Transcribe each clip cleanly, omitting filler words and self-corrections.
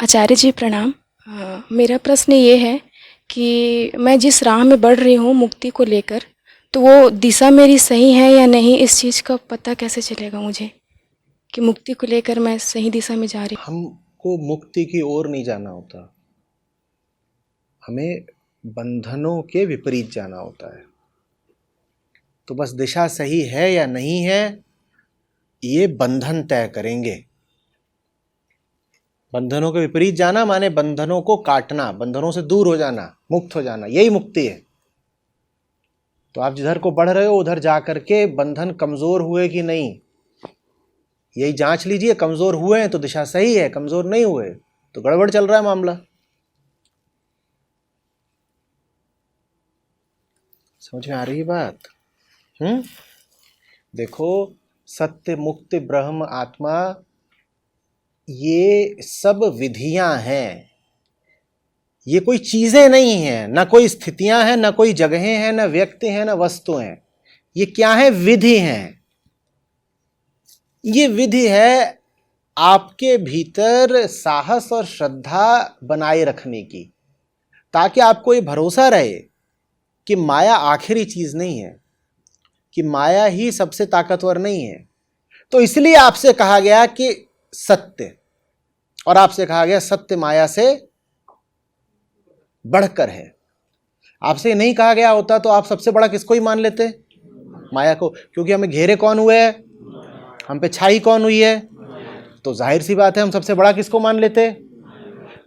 आचार्य जी प्रणाम। मेरा प्रश्न ये है कि मैं जिस राह में बढ़ रही हूँ मुक्ति को लेकर, तो वो दिशा मेरी सही है या नहीं, इस चीज़ का पता कैसे चलेगा मुझे कि मुक्ति को लेकर मैं सही दिशा में जा रही हूँ? हमको मुक्ति की ओर नहीं जाना होता, हमें बंधनों के विपरीत जाना होता है। तो बस दिशा सही है या नहीं है ये बंधन तय करेंगे। बंधनों के विपरीत जाना माने बंधनों को काटना, बंधनों से दूर हो जाना, मुक्त हो जाना, यही मुक्ति है। तो आप जिधर को बढ़ रहे हो उधर जा करके बंधन कमजोर हुए कि नहीं यही जांच लीजिए। कमजोर हुए हैं तो दिशा सही है, कमजोर नहीं हुए तो गड़बड़ चल रहा है मामला। समझ में आ रही है बात? देखो, सत्य, मुक्ति, ब्रह्म, आत्मा, ये सब विधियां हैं, ये कोई चीजें नहीं हैं, ना कोई स्थितियां हैं, ना कोई जगहें हैं, ना व्यक्ति हैं, ना वस्तु हैं। ये क्या है? विधि हैं। ये विधि है आपके भीतर साहस और श्रद्धा बनाए रखने की, ताकि आपको ये भरोसा रहे कि माया आखिरी चीज नहीं है, कि माया ही सबसे ताकतवर नहीं है। तो इसलिए आपसे कहा गया कि सत्य, और आपसे कहा गया सत्य माया से बढ़कर है। आपसे नहीं कहा गया होता तो आप सबसे बड़ा किसको ही मान लेते? माया को। क्योंकि हमें घेरे कौन हुए हैं? हम पे छाई कौन हुई है? तो जाहिर सी बात है हम सबसे बड़ा किसको मान लेते?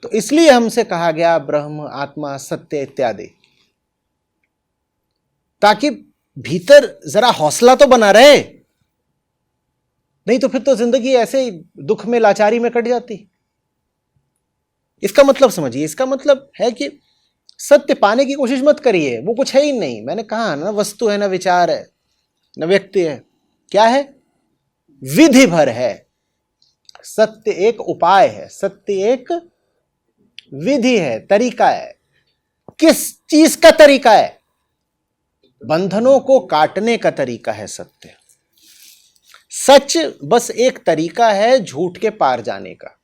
तो इसलिए हमसे कहा गया ब्रह्म, आत्मा, सत्य इत्यादि, ताकि भीतर जरा हौसला तो बना रहे। नहीं तो फिर तो जिंदगी ऐसे ही दुख में, लाचारी में कट जाती। इसका मतलब समझिए, इसका मतलब है कि सत्य पाने की कोशिश मत करिए, वो कुछ है ही नहीं। मैंने कहा ना, वस्तु है, ना विचार है, ना व्यक्ति है। क्या है? विधि भर है। सत्य एक उपाय है, सत्य एक विधि है, तरीका है। किस चीज का तरीका है? बंधनों को काटने का तरीका है सत्य। सच बस एक तरीका है झूठ के पार जाने का।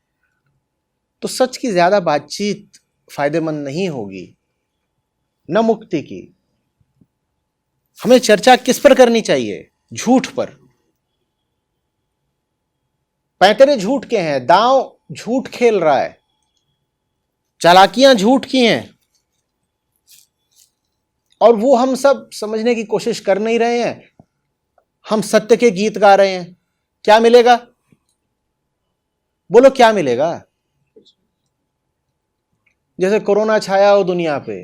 तो सच की ज्यादा बातचीत फायदेमंद नहीं होगी, न मुक्ति की। हमें चर्चा किस पर करनी चाहिए? झूठ पर। पैंतरे झूठ के हैं, दांव झूठ खेल रहा है, चालाकियां झूठ की हैं, और वो हम सब समझने की कोशिश कर नहीं रहे हैं। हम सत्य के गीत गा रहे हैं। क्या मिलेगा? बोलो क्या मिलेगा? जैसे कोरोना छाया हो दुनिया पे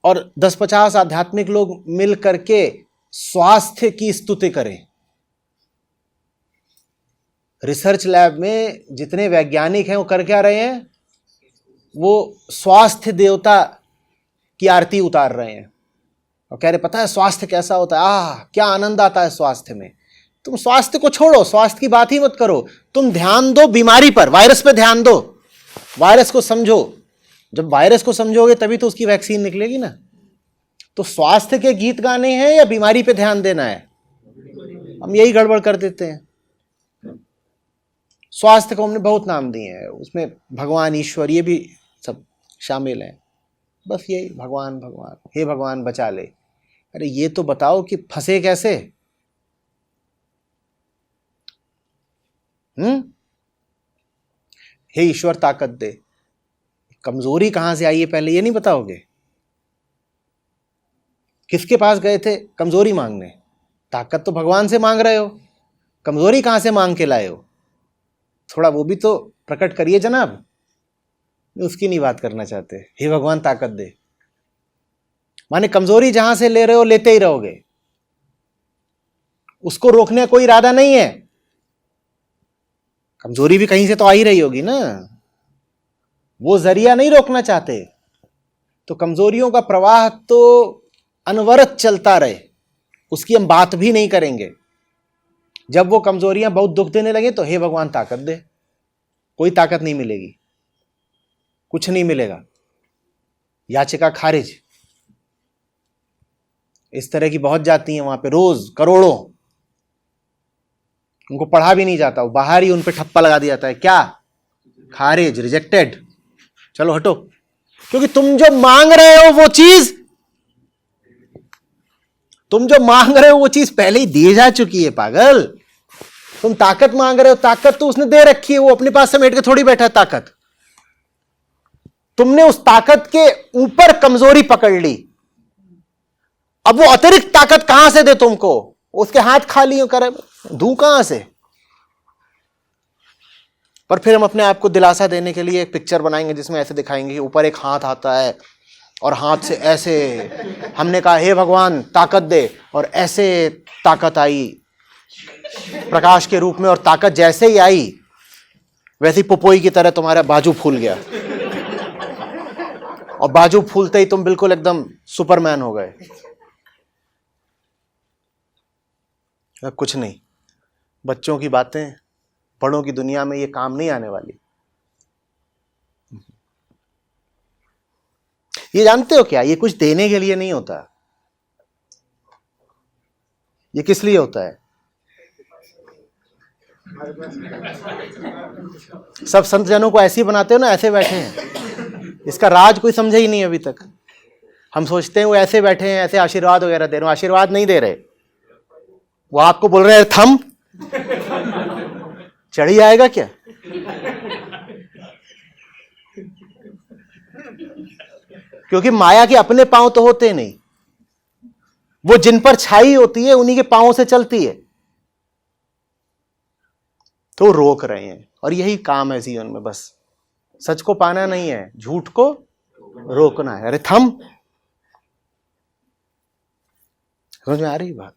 और 10-50 आध्यात्मिक लोग मिल करके स्वास्थ्य की स्तुति करें। रिसर्च लैब में जितने वैज्ञानिक हैं वो कर क्या रहे हैं? वो स्वास्थ्य देवता की आरती उतार रहे हैं और कह रहे पता है स्वास्थ्य कैसा होता है, क्या आनंद आता है स्वास्थ्य में। तुम स्वास्थ्य को छोड़ो, स्वास्थ्य की बात ही मत करो, तुम ध्यान दो बीमारी पर, वायरस पे ध्यान दो, वायरस को समझो। जब वायरस को समझोगे तभी तो उसकी वैक्सीन निकलेगी ना। तो स्वास्थ्य के गीत गाने हैं या बीमारी पे ध्यान देना है? हम यही गड़बड़ कर देते हैं। स्वास्थ्य को हमने बहुत नाम दिए हैं, उसमें भगवान, ईश्वर, ये भी सब शामिल हैं। बस यही भगवान भगवान, हे भगवान बचा ले। अरे ये तो बताओ कि फंसे कैसे? हे ईश्वर ताकत दे। कमजोरी कहां से आई है पहले ये नहीं बताओगे? किसके पास गए थे कमजोरी मांगने? ताकत तो भगवान से मांग रहे हो, कमजोरी कहां से मांग के लाए हो? थोड़ा वो भी तो प्रकट करिए जनाब। उसकी नहीं बात करना चाहते। हे भगवान ताकत दे माने कमजोरी जहां से ले रहे हो लेते ही रहोगे, उसको रोकने का कोई इरादा नहीं है। कमजोरी भी कहीं से तो आ ही रही होगी ना, वो जरिया नहीं रोकना चाहते। तो कमजोरियों का प्रवाह तो अनवरत चलता रहे, उसकी हम बात भी नहीं करेंगे। जब वो कमजोरियां बहुत दुख देने लगे तो हे भगवान ताकत दे। कोई ताकत नहीं मिलेगी, कुछ नहीं मिलेगा, याचिका खारिज। इस तरह की बहुत जाती हैं वहां पे, रोज करोड़ों। उनको पढ़ा भी नहीं जाता, वो बाहर ही उन पे ठप्पा लगा दिया जाता है। क्या खारिज, रिजेक्टेड, चलो हटो। क्योंकि तुम जो मांग रहे हो वो चीज, पहले ही दी जा चुकी है पागल। तुम ताकत मांग रहे हो, ताकत तो उसने दे रखी है, वो अपने पास समेट के थोड़ी बैठा है ताकत। तुमने उस ताकत के ऊपर कमजोरी पकड़ ली। अब वो अतिरिक्त ताकत कहां से दे तुमको? उसके हाथ खाली करे, दूं कहां से? पर फिर हम अपने आप को दिलासा देने के लिए एक पिक्चर बनाएंगे जिसमें ऐसे दिखाएंगे, ऊपर एक हाथ आता है और हाथ से ऐसे, हमने कहा हे भगवान ताकत दे, और ऐसे ताकत आई प्रकाश के रूप में, और ताकत जैसे ही आई वैसी पुपोई की तरह तुम्हारा बाजू फूल गया, और बाजू फूलते ही तुम बिल्कुल एकदम सुपरमैन हो गए। कुछ नहीं, बच्चों की बातें, बड़ों की दुनिया में ये काम नहीं आने वाली। ये जानते हो क्या, ये कुछ देने के लिए नहीं होता। ये किस लिए होता है? सब संत जनों को ऐसे ही बनाते हो ना, ऐसे बैठे हैं, इसका राज कोई समझा ही नहीं अभी तक। हम सोचते हैं वो ऐसे बैठे हैं, ऐसे आशीर्वाद वगैरह दे रहे हो, आशीर्वाद नहीं दे रहे, वो आपको बोल रहे हैं थम, चढ़ी आएगा क्या? क्योंकि माया के अपने पांव तो होते नहीं, वो जिन पर छाई होती है उन्हीं के पांवों से चलती है, तो रोक रहे हैं। और यही काम है जीवन में, बस सच को पाना नहीं है, झूठ को रोकना है। अरे थम, समझ में आ रही बात?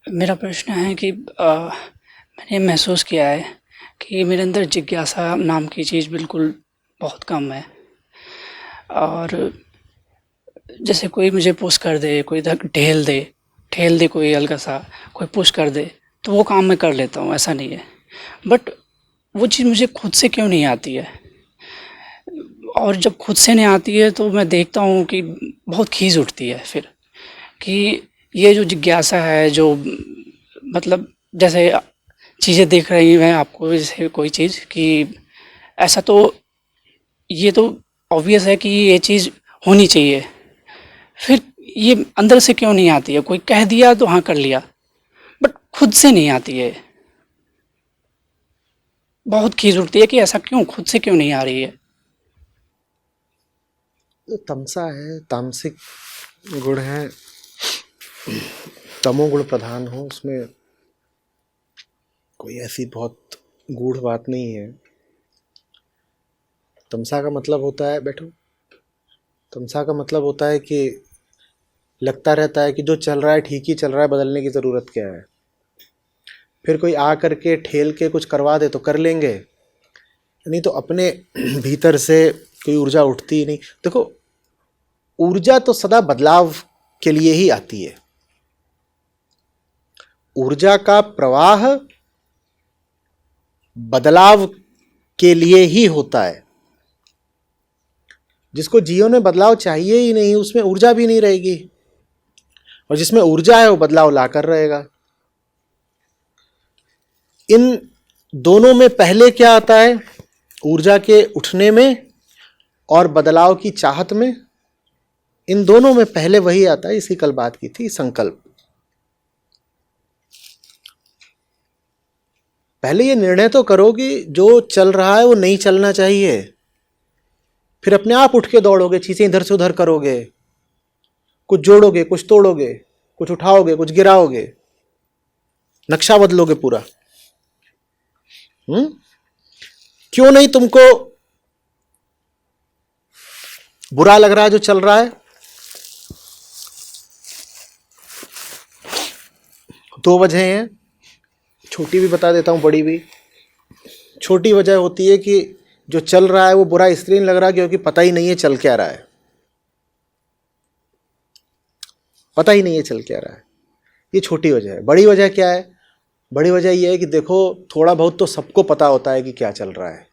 मेरा प्रश्न है कि मैंने महसूस किया है कि मेरे अंदर जिज्ञासा नाम की चीज़ बिल्कुल बहुत कम है। और जैसे कोई मुझे पुश कर दे, कोई ढेल दे कोई हल्का सा, कोई पुश कर दे, तो वो काम मैं कर लेता हूँ, ऐसा नहीं है। बट वो चीज़ मुझे खुद से क्यों नहीं आती है, और जब खुद से नहीं आती है तो मैं देखता हूँ कि बहुत खीज उठती है फिर, कि ये जो जिज्ञासा है, जो मतलब जैसे चीज़ें देख रही हैं आपको, जैसे कोई चीज़ कि ऐसा तो ये तो ऑब्वियस है कि ये चीज़ होनी चाहिए, फिर ये अंदर से क्यों नहीं आती है? कोई कह दिया तो हाँ कर लिया, बट खुद से नहीं आती है। बहुत खीज उठती है कि ऐसा क्यों, खुद से क्यों नहीं आ रही है। तमसा है, तामसिक गुण है, तमोगुण प्रधान हो, उसमें कोई ऐसी बहुत गूढ़ बात नहीं है। तमसा का मतलब होता है, बैठो, तमसा का मतलब होता है कि लगता रहता है कि जो चल रहा है ठीक ही चल रहा है, बदलने की ज़रूरत क्या है। फिर कोई आ करके ठेल के कुछ करवा दे तो कर लेंगे, नहीं तो अपने भीतर से कोई ऊर्जा उठती ही नहीं। देखो, ऊर्जा तो सदा बदलाव के लिए ही आती है। ऊर्जा का प्रवाह बदलाव के लिए ही होता है। जिसको जीवन में बदलाव चाहिए ही नहीं, उसमें ऊर्जा भी नहीं रहेगी, और जिसमें ऊर्जा है वो बदलाव लाकर रहेगा। इन दोनों में पहले क्या आता है? ऊर्जा के उठने में और बदलाव की चाहत में, इन दोनों में पहले वही आता है। इसी कल बात की थी, संकल्प। पहले ये निर्णय तो करो कि जो चल रहा है वो नहीं चलना चाहिए, फिर अपने आप उठ के दौड़ोगे, चीजें इधर से उधर करोगे, कुछ जोड़ोगे, कुछ तोड़ोगे, कुछ उठाओगे, कुछ गिराओगे, नक्शा बदलोगे पूरा। क्यों नहीं तुमको बुरा लग रहा है जो चल रहा है? दो वजह हैं, छोटी भी बता देता हूं, बड़ी भी। छोटी वजह होती है कि जो चल रहा है वो बुरा इसलिए नहीं लग रहा क्योंकि पता ही नहीं है चल क्या रहा है, पता ही नहीं है चल क्या रहा है, ये छोटी वजह है। बड़ी वजह क्या है? बड़ी वजह यह है कि देखो, थोड़ा बहुत तो सबको पता होता है कि क्या चल रहा है,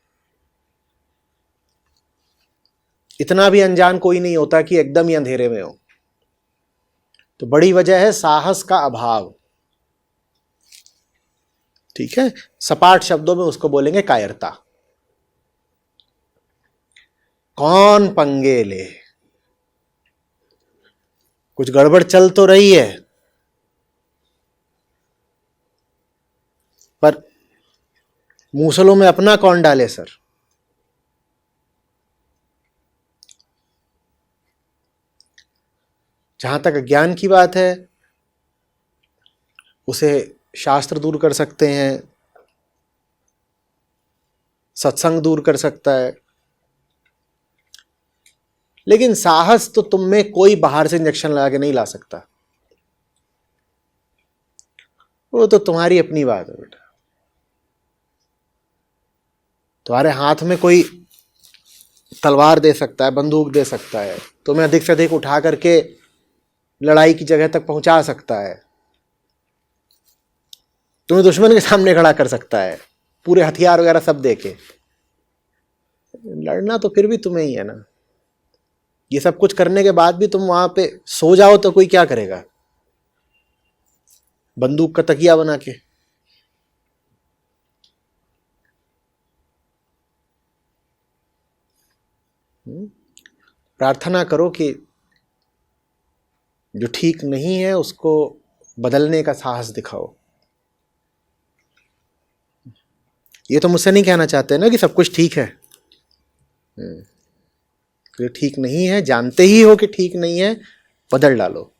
इतना भी अनजान कोई नहीं होता कि एकदम ही अंधेरे में हो। तो बड़ी वजह है साहस का अभाव। ठीक है, सपाट शब्दों में उसको बोलेंगे कायरता। कौन पंगे ले, कुछ गड़बड़ चल तो रही है, पर मूसलों में अपना कौन डाले सर। जहां तक ज्ञान की बात है, उसे शास्त्र दूर कर सकते हैं, सत्संग दूर कर सकता है, लेकिन साहस तो तुम में कोई बाहर से इंजेक्शन लगा के नहीं ला सकता। वो तो तुम्हारी अपनी बात है बेटा। तुम्हारे हाथ में कोई तलवार दे सकता है, बंदूक दे सकता है, तुम्हें अधिक से अधिक उठा करके लड़ाई की जगह तक पहुंचा सकता है, तुम्हें दुश्मन के सामने खड़ा कर सकता है, पूरे हथियार वगैरह सब देके। लड़ना तो फिर भी तुम्हें ही है ना। ये सब कुछ करने के बाद भी तुम वहां पे सो जाओ तो कोई क्या करेगा, बंदूक का तकिया बना के। प्रार्थना करो कि जो ठीक नहीं है उसको बदलने का साहस दिखाओ। ये तो मुझसे नहीं कहना चाहते ना कि सब कुछ ठीक है। जो ठीक नहीं है, जानते ही हो कि ठीक नहीं है, बदल डालो।